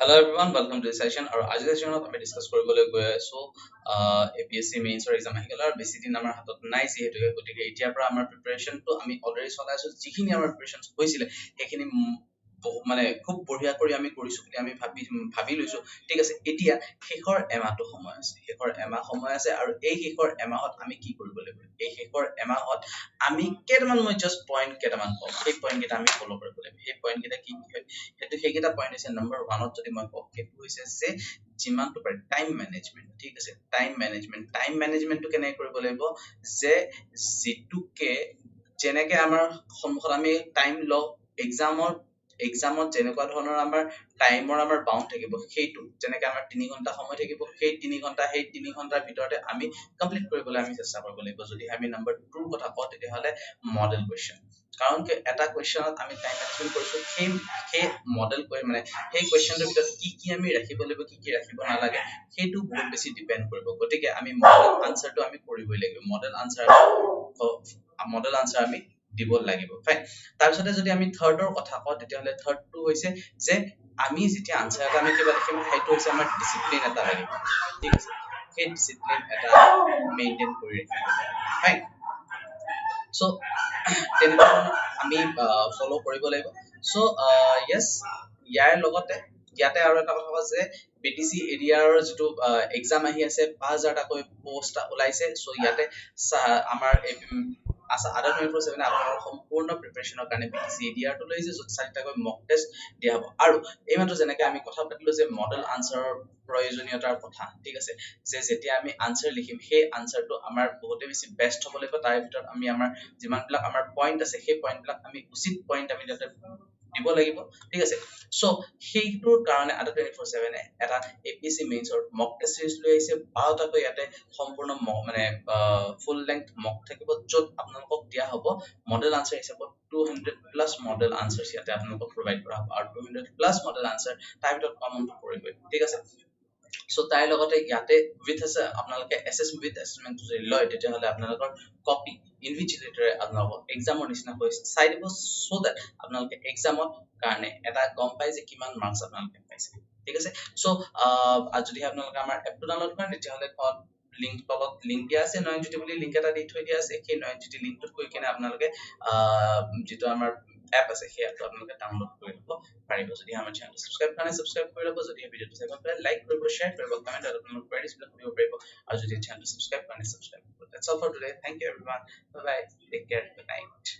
Hello everyone, welcome to the session. Our आज के सेशনত আমি discuss কৰিবলৈ গৈ আছো APSC MAINS এক্সাম আহি গ'ল আৰু বেছি দিন আমাৰ হাতত নাই যিহেতু গতিকে এতিয়াৰ পৰা আমাৰ প্ৰিপাৰেচনটো আমি অলৰেডি চলাই আছো যিখিনি আমাৰ প্ৰিপাৰেচন হৈছিলে সেইখিনি মানে খুব বঢ়িয়া কৰি আমি কৰিছো বুলি আমি ভাবি লৈছো ঠিক আছে এতিয়া শেষৰ এমাহটো সময় আছে শেষৰ এমাহ সময় আছে আৰু এই শেষৰ এমাহত আমি কি কৰিব লাগিব এই শেষৰ এমাহত আমি কেইটামান মই জাস্ট পইণ্ট কেইটামান কম সেই পইণ্ট কেইটা আমি ফলো কৰিব লাগিব সেই পইণ্ট কেইটা কি হয় সেইকেইটা পইণ্ট হৈছে নম্বৰ 1 ত যদি মই কওঁ সেইটো হৈছে যে যিমানটো পাৰে টাইম মেনেজমেন্ট ঠিক আছে টাইম মেনেজমেন্টটো কেনেকৈ কৰিব লাগিব যে যেতুকে যেনেকে আমাৰ সন্মুখত আমি টাইম লও এক্সামত যেনেকুৱা ধৰণৰ আমাৰ টাইমৰ আমাৰ বাউন্ড থাকিব সেইটো যেনেকৈ আমাৰ 3 ঘণ্টা সময় থাকিব সেই 3 ঘণ্টাৰ ভিতৰতে আমি কমপ্লিট কৰিবলৈ আমি চেষ্টা কৰিব লাগিব যদি আমি নম্বৰ 2 ৰ কথা কওঁ তেতিয়া হলে মডেল কোৱেশ্চন কাৰণ কি এটা কোৱেশ্চনত আমি টাইম মেনেজমেন্ট কৰিছো সেই মডেল কৰি মানে সেই কোৱেশ্চনটোৰ ভিতৰত কি আমি ৰাখিব লাগিব কি ৰাখিব নালাগে সেইটো বহুত বেছি ডিপেন্ড কৰিব গতিকে আমি মডেল আনসাৰটো আমি কৰিবই লাগিব মডেল আনসাৰ আমি দিব লাগিব ফাইন তাৰ পিছতে যদি আমি থাৰ্ডৰ কথা কওঁ তেতিয়া হলে থাৰ্ডটো হৈছে যে আমি যেতিয়া আনসাৰ এটা আমি কিবা লিখিম সেইটো হৈছে আমাৰ ডিসিপ্লিন এটা লাগিব ঠিক আছে সেই ডিসিপ্লিন এটা মেইনটেইন কৰি ৰাখিব ফাইন সো তেনেকুৱা আমি ফলো কৰিব লাগিব সো ইয়েস ইয়াৰ লগতে ইয়াতে আৰু এটা কথা আছে বিটিসি এৰিয়াৰ যেটো এক্সাম আহি আছে 5000 টাকৈ পোষ্ট ওলাইছে সো ইয়াতে আমাৰ আদা 24/7 আপোনাৰ সম্পূৰ্ণ প্ৰিপাৰেচনৰ কাৰণে বিটিসি এৰিয়াটো লৈছে যত 4টাকৈ মক টেষ্ট দিয়া হ'ব আৰু এইমাত্ৰ যেনেকৈ আমি কথা পাতিলো যে মডেল আনসাৰৰ প্ৰয়োজনীয়তাৰ কথা ঠিক আছে যে যেতিয়া আমি আনসাৰ লিখিম সেই আনসাৰটো আমাৰ বহুতে বেছি বেস্ট হ'ব লাগিব তাৰ ভিতৰত আমি আমাৰ যিমানবিলাক আমাৰ পইণ্ট আছে সেই পইণ্টবিলাক আমি উচিত পইণ্ট আমি যাতে দিব লাগিব ঠিক আছে সো সেইটোৰ কাৰণে আদা 24/7 এটা APSC মেইনছৰ মক টেষ্ট সিৰিজ লৈ আহিছে 12টাকৈ ইয়াতে সম্পূৰ্ণ মানে ফুল লেংথ মক থাকিব যত আপোনালোকক দিয়া হ'ব মডেল আনসাৰ হিচাপত 200 প্লাস মডেল আনসাৰস ইয়াতে আপোনালোকক প্ৰভাইড কৰা হ'ব আৰু 200 প্লাস মডেল আনসাৰ তাৰ ভিতৰত কমন পৰিব ঠিক আছে সো তাই লগতে ইয়াতে উইথ আছে আপোনালোকে এসেসমেন্ট যদি লয় তেতিয়া হলে আপোনালোকৰ কপি ইনভিজিলেটৰে আপোনালোকক এক্সামৰ নিচিনা হৈ চাই দিব সো দ্যাট আপোনালোকে এক্সামৰ কাৰণে এটা গম পাই যে কিমান মাৰ্কস আপোনালোকে পাইছে ঠিক আছে সো যদি আপোনালোকে আমাৰ এপটো ডাউনলোড কৰে তেতিয়া হলে লিংক তলত লিংক দিয়া আছে নয়নজ্যোতি বুলি লিংক এটা দি থৈ দিয়া আছে সেই নয়নজ্যোতি লিংকটোত গৈ কিনে আপোনালোকে যেটো আমাৰ এপ আছে সেই এপটো আপোনালোকে ডাউনলোড কৰি লব পাৰিব যদি আমাৰ চেনেল সাবস্ক্ৰাইব কৰি লব যদি ভিডিওটো চাই ভাল পায় লাইক কৰিব শেয়াৰ কৰিব কমেন্ট আৰু আপোনালোকৰ কোৱেৰিজ বিলাক দিব পাৰিব আৰু যদি চেনেলটো সাবস্ক্ৰাইব কৰিব that's all for today thank you everyone bye bye take care good night